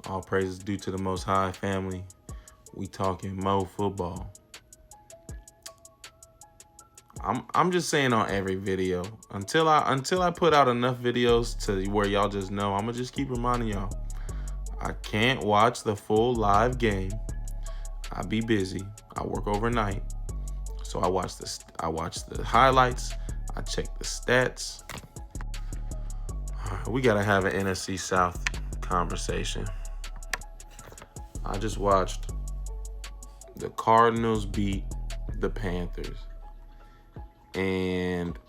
All praises due to the Most High family. We talking Mo football. I'm just saying on every video until I put out enough videos to where y'all just know. I'm gonna just keep reminding y'all. I can't watch the full live game. I be busy. I work overnight, so I watch the highlights. I check the stats. All right, we gotta have an NFC South conversation. I just watched the Cardinals beat the Panthers. And,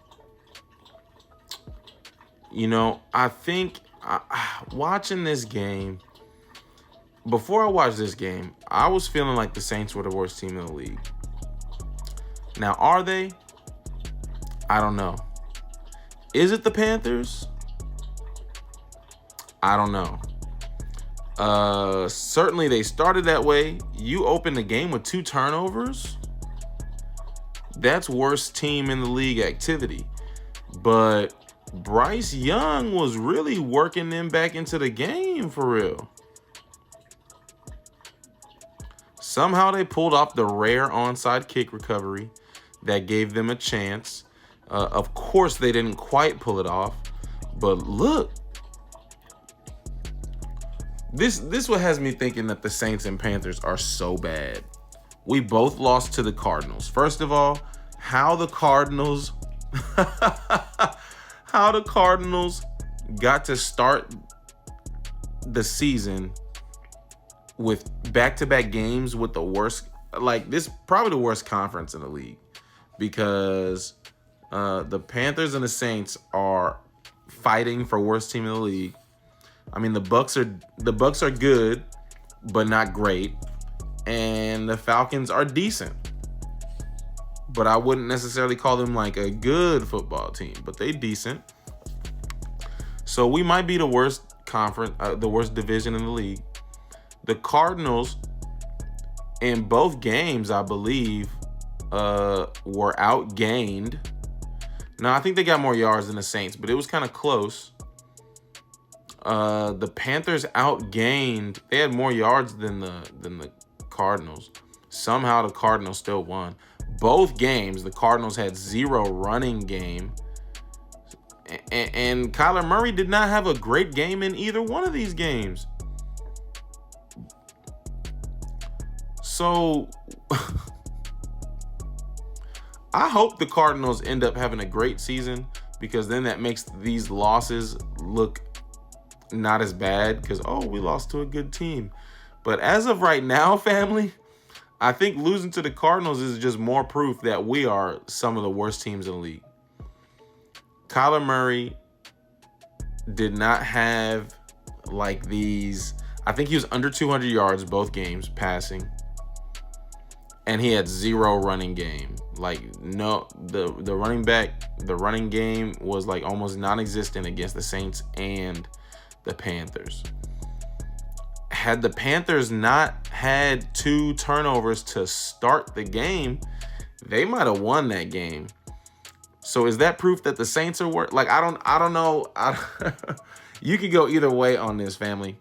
I think watching this game, before I watched this game, I was feeling like the Saints were the worst team in the league. Now, are they? I don't know. Is it the Panthers? I don't know. Certainly they started that way. You opened the game with 2 turnovers. That's worst team in the league activity. But Bryce Young was really working them back into the game for real. Somehow they pulled off the rare onside kick recovery that gave them a chance. Of course, they didn't quite pull it off. But look, this what has me thinking that the Saints and Panthers are so bad. We both lost to the Cardinals. First of all, how the Cardinals got to start the season with back-to-back games with the worst, like this probably the worst conference in the league, because the Panthers and the Saints are fighting for worst team in the league. I mean, the Bucks are good, but not great. And the Falcons are decent, but I wouldn't necessarily call them like a good football team, but they decent. So we might be the worst conference, the worst division in the league. The Cardinals in both games, I believe, were outgained. Now I think they got more yards than the Saints, but it was kind of close. The Panthers outgained. They had more yards than the Cardinals. Somehow the Cardinals still won. Both games, the Cardinals had 0 running game. And Kyler Murray did not have a great game in either one of these games. So I hope the Cardinals end up having a great season, because then that makes these losses look not as bad, because, we lost to a good team. But as of right now, family, I think losing to the Cardinals is just more proof that we are some of the worst teams in the league. Kyler Murray did not have like these. I think he was under 200 yards both games passing. And he had 0 running game. Like, no, the running game was like almost non-existent against the Saints and the Panthers. Had the Panthers not had 2 turnovers to start the game, they might have won that game. So is that proof that the Saints are worse? Like, I don't know. You could go either way on this, family.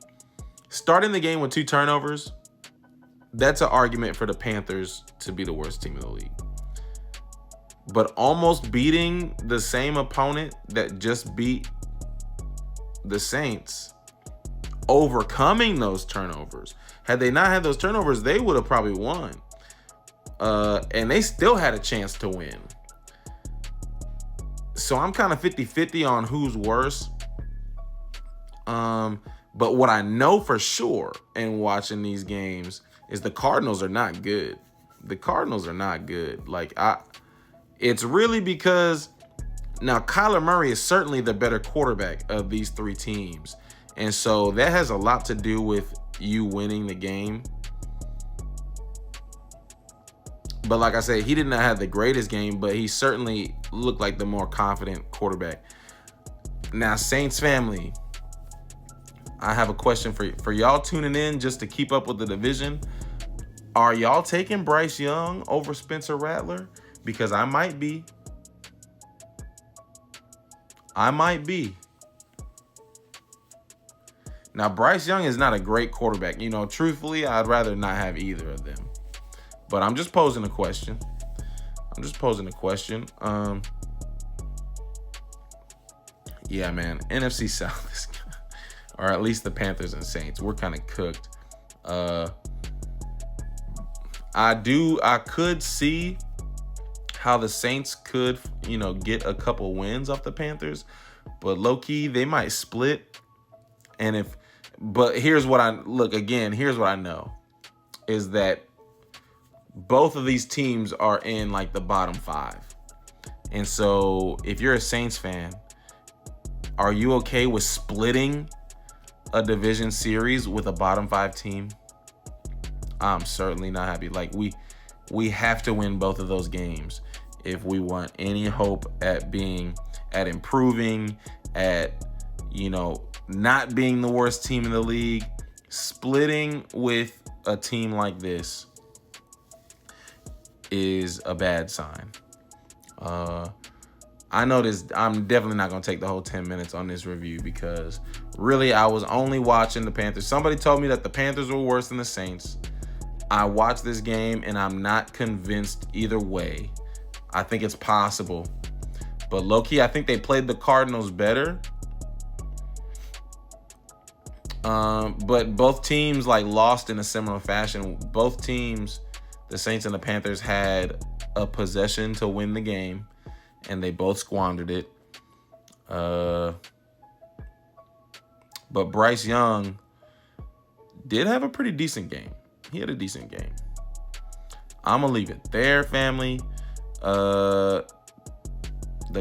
Starting the game with 2 turnovers, that's an argument for the Panthers to be the worst team in the league. But almost beating the same opponent that just beat the Saints, overcoming those turnovers. Had they not had those turnovers, they would have probably won. And they still had a chance to win. So I'm kind of 50-50 on who's worse. But what I know for sure in watching these games is the Cardinals are not good. The Cardinals are not good. It's really because now Kyler Murray is certainly the better quarterback of these 3 teams. And so that has a lot to do with you winning the game. But like I said, he did not have the greatest game, but he certainly looked like the more confident quarterback. Now, Saints family, I have a question for y'all tuning in just to keep up with the division. Are y'all taking Bryce Young over Spencer Rattler? Because I might be. Now, Bryce Young is not a great quarterback. You know, truthfully, I'd rather not have either of them. But I'm just posing a question. Yeah, man, NFC South is, or at least the Panthers and Saints, we're kind of cooked. I could see how the Saints could, you know, get a couple wins off the Panthers, but low key they might split. But here's what I know is that both of these teams are in like the bottom 5. And so if you're a Saints fan, are you okay with splitting a division series with a bottom 5 team? I'm certainly not happy. Like we have to win both of those games if we want any hope at improving, at, you know, not being the worst team in the league. Splitting with a team like this is a bad sign. I know this. I'm definitely not going to take the whole 10 minutes on this review because really I was only watching the Panthers. Somebody told me that the Panthers were worse than the Saints. I watched this game and I'm not convinced either way. I think it's possible. But low-key, I think they played the Cardinals better. But both teams like lost in a similar fashion. Both teams, the Saints and the Panthers, had a possession to win the game, and they both squandered it. But Bryce Young did have a pretty decent game. He had a decent game. I'm going to leave it there, family. The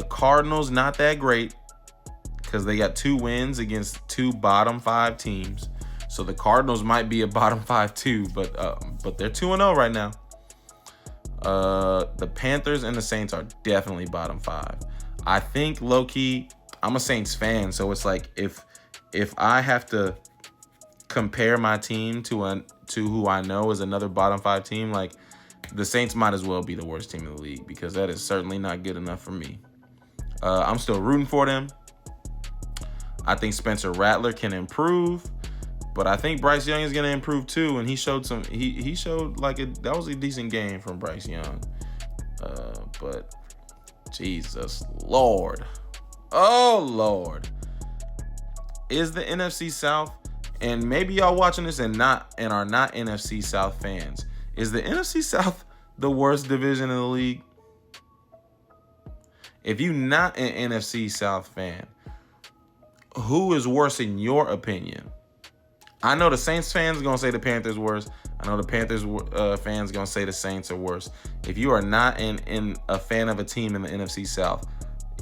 Cardinals, not that great because they got 2 wins against 2 bottom 5 teams. So the Cardinals might be a bottom 5 too, but they're 2-0 right now. The Panthers and the Saints are definitely bottom 5. I think low-key, I'm a Saints fan, so it's like if I have to compare my team to who I know is another bottom 5 team, like the Saints might as well be the worst team in the league because that is certainly not good enough for me. I'm still rooting for them. I think Spencer Rattler can improve, but I think Bryce Young is going to improve too. And he showed he showed like that was a decent game from Bryce Young. But Jesus Lord, oh Lord, is the NFC South, and maybe y'all watching this and are not NFC South fans, is the NFC South the worst division in the league? If you're not an NFC South fan, who is worse in your opinion? I know the Saints fans are going to say the Panthers worse. I know the Panthers fans are going to say the Saints are worse. If you are not a fan of a team in the NFC South,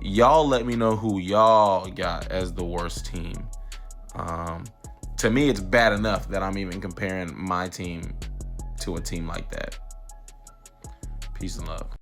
y'all let me know who y'all got as the worst team. To me, it's bad enough that I'm even comparing my team to a team like that. Peace and love.